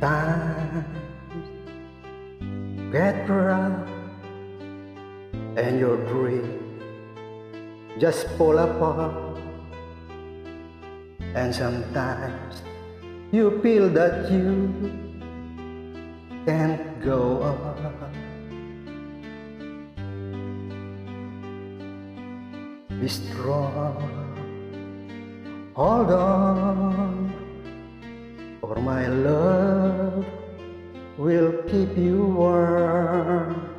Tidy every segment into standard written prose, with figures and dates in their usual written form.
times get rough and your dreams just fall apart, and sometimes you feel that you can't go on. Be strong, hold on, for my love will keep you warm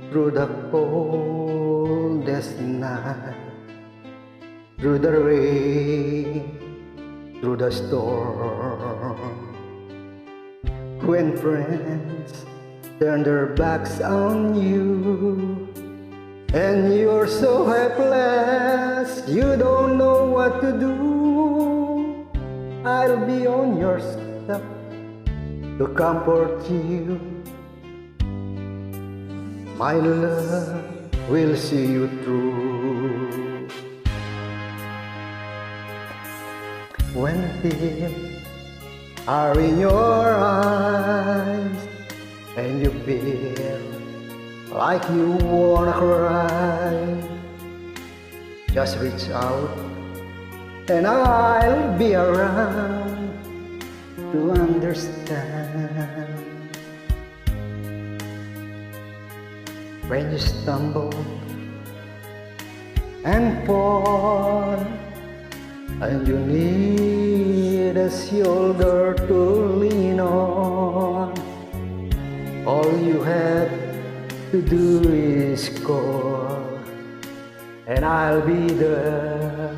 through the coldest night, through the rain, through the storm. When friends turn their backs on you and you're so helpless, you don't know what to do, I'll be on your step to comfort you. My love will see you through. When tears are in your eyes and you feel like you wanna cry, just reach out and I'll be around to understand. When you stumble and fall and you need a shoulder to lean on, all you have to do is call, and I'll be there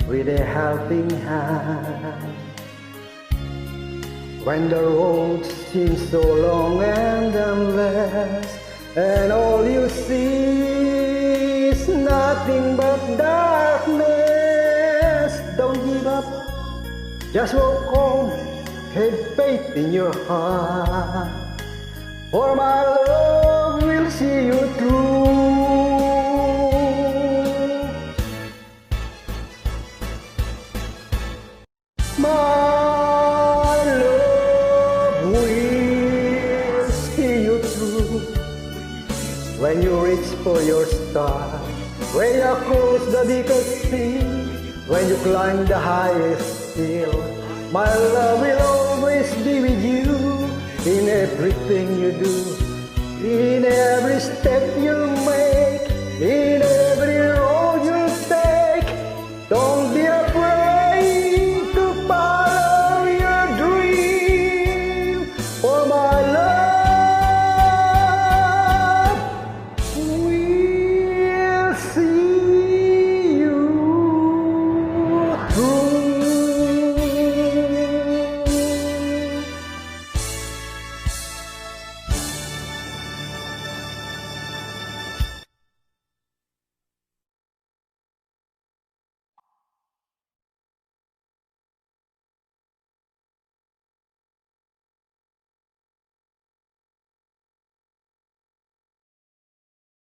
with a helping hand. When the road seems so long and endless, and all you see is nothing but darkness, don't give up, just walk on, have faith in your heart, for my love will see you through. My love will see you through. When you reach for your star, when you cross the deepest sea, when you climb the highest hill, my love will always be with you in everything you do, in every step you